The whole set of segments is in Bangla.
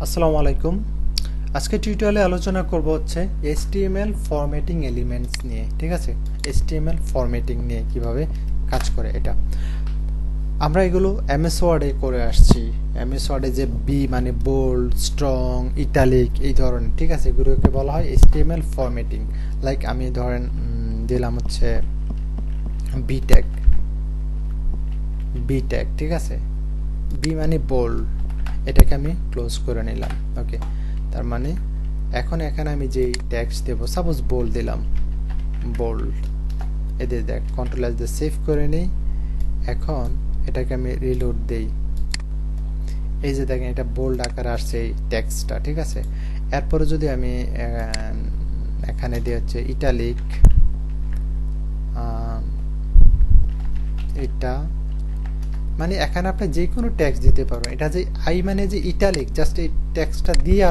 আসসালামু আলাইকুম। আজকে টিউটোরিয়ালে আলোচনা করব হচ্ছে HTML ফরম্যাটিং এলিমেন্টস নিয়ে। ঠিক আছে, HTML ফরম্যাটিং নিয়ে কিভাবে কাজ করে এটা আমরা এগুলো এমএস ওয়ার্ডে করে আসছি। এমএস ওয়ার্ডে যে বি মানে বোল্ড, স্ট্রং, ইটালিক এই ধরনের, ঠিক আছে, এগুলোকে বলা হয় HTML ফরম্যাটিং। লাইক আমি ধরেন দিলাম হচ্ছে বি ট্যাগ, ঠিক আছে, বি মানে বোল্ড, এটাকে আমি ক্লোজ করে নিলাম। ওকে, তার মানে এখন এখানে আমি যেই টেক্সট দেব, সাপোজ বোল্ড দিলাম, বোল্ড, এদের দেখ কন্ট্রোল এস দিয়ে সেভ করে নিই। এখন এটাকে আমি রিলোড দেই, এই যে দেখেন এটা বোল্ড আকারে আসছে এই টেক্সটটা। ঠিক আছে, এরপরে যদি আমি এখানে দিয়ে হচ্ছে ইটালিক, এটা মানে এখানে আপনি যে কোনো টেক্সট দিতে পারবেন। এটা যে আই মানে যে ইটালিক, জাস্ট এই টেক্সটটা দিয়ে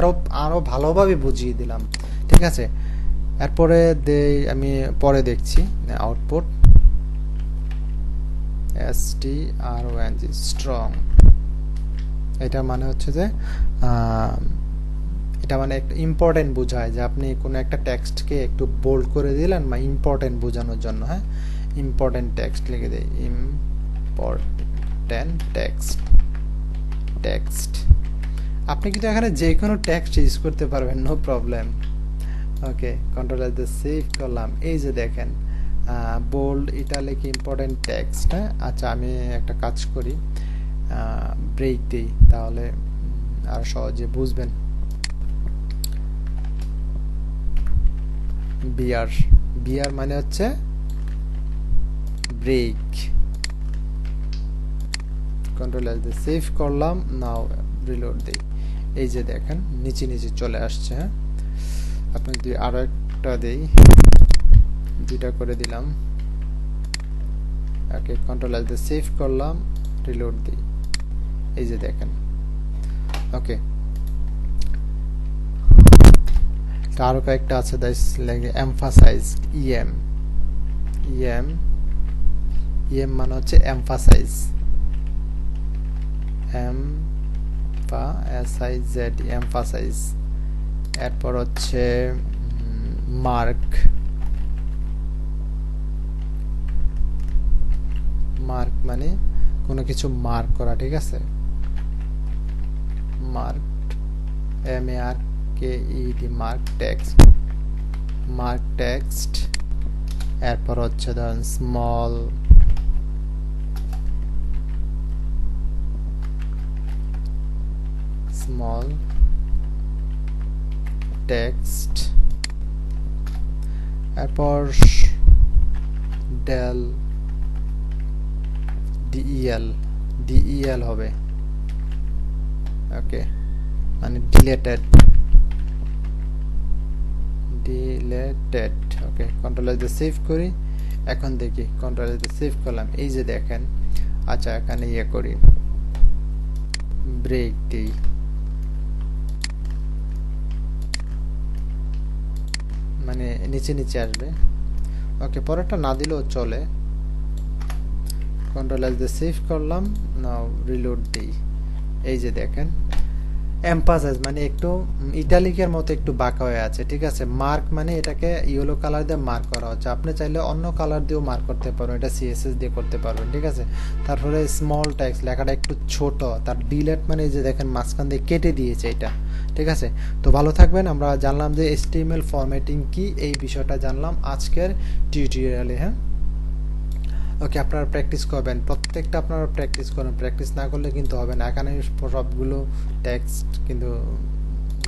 আরো ভালোভাবে বুঝিয়ে দিলাম। ঠিক আছে, এরপরে আমি পরে দেখছি আউটপুট strong, স্ট্রং, এটা মানে হচ্ছে যে এটা মানে একটা ইম্পর্টেন্ট বোঝায় যে আপনি কোনো একটা টেক্সটকে একটু বোল্ড করে দিলেন বা ইম্পর্টেন্ট বোঝানোর জন্য। হ্যাঁ, ইম্পর্টেন্ট টেক্সট লিখে দেয়, ইম্পর্টেন্ট টেক্সট। আপনি কিন্তু এখানে যে কোনো টেক্সট ইউজ করতে পারবেন, নো প্রবলেম। ওকে, কন্ট্রোল এস দিয়ে সেভ করলাম। এই যে দেখেন বোল্ড, ইটালিক, ইম্পর্টেন্ট টেক্সট। হ্যাঁ, আচ্ছা আমি একটা কাজ করি, ব্রেক দিই, তাহলে আর সহজে বুঝবেন। বিআর মানে হচ্ছে ব্রেক। কন্ট্রোল এস দিয়ে সেভ করলাম, নাও রিলোড দেই। এই যে দেখেন নিচে নিচে চলে আসছে। হ্যাঁ, আপনি যদি আরো একটা দেই, দুইটা করে দিলাম। ওকে, কন্ট্রোল এস দিয়ে সেভ করলাম, রিলোড দিই, এই যে দেখেন। ওকে, আরো কয়েকটা আছে, এমফাসাইজড, ইএম মানে হচ্ছে এমফাসাইজ, এমফাসাইজ। এরপর হচ্ছে মার্ক মানে কোনো কিছু মার্ক করা। ঠিক আছে, মার্ক, MARKED, মার্ক টেক্সট। এরপর হচ্ছে ধরেন স্মল টেক্সট। এরপর DEL হবে। ওকে, মানে ডিলেটেড। ওকে, কন্ট্রোল এস দিয়ে সেভ করি। এখন দেখি, কন্ট্রোল এস দিয়ে সেভ করলাম, এই যে দেখেন। আচ্ছা এখানে ইয়ে করি, ব্রেক দিই, মানে নিচে নিচে আসবে। ওকে, পরেরটা না দিলেও চলে। কন্ট্রোল এস দিয়ে সেভ করলাম, নাও রিলোড দিই। এই যে দেখেন এমফাসাইজ মানে একটু ইটালিকের মতো একটু বাঁকা হয়ে আছে। ঠিক আছে, মার্ক মানে এটাকে ইয়েলো কালার দিয়ে মার্ক করা হচ্ছে। আপনি চাইলে অন্য কালার দিয়েও মার্ক করতে পারবেন, এটা CSS দিয়ে করতে পারবেন। ঠিক আছে, তারপরে স্মল টেক্সট, লেখাটা একটু ছোট। তার ডিলেট মানে যে দেখেন মাঝখান দিয়ে কেটে দিয়েছে এটা। ঠিক আছে, তো ভালো থাকবেন। আমরা জানলাম যে HTML ফরম্যাটিং কি, এই বিষয়টা জানলাম আজকের টিউটোরিয়ালে। হ্যাঁ, ওকে, আপনারা প্র্যাকটিস করবেন, প্রত্যেকটা আপনারা প্র্যাকটিস করবেন, প্র্যাকটিস না করলে কিন্তু হবে না। এখানে সবগুলো টেক্সট কিন্তু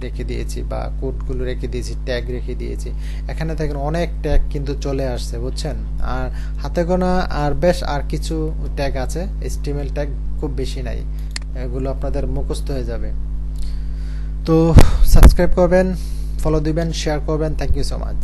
রেখে দিয়েছি বা কোডগুলো রেখে দিয়েছি, ট্যাগ রেখে দিয়েছি। এখানে দেখেন অনেক ট্যাগ কিন্তু চলে আসছে, বুঝছেন। আর হাতে গোনা আর কিছু ট্যাগ আছে, HTML ট্যাগ খুব বেশি নাই, এগুলো আপনাদের মুখস্থ হয়ে যাবে। তো সাবস্ক্রাইব করবেন, ফলো দিবেন, শেয়ার করবেন। Thank you so much.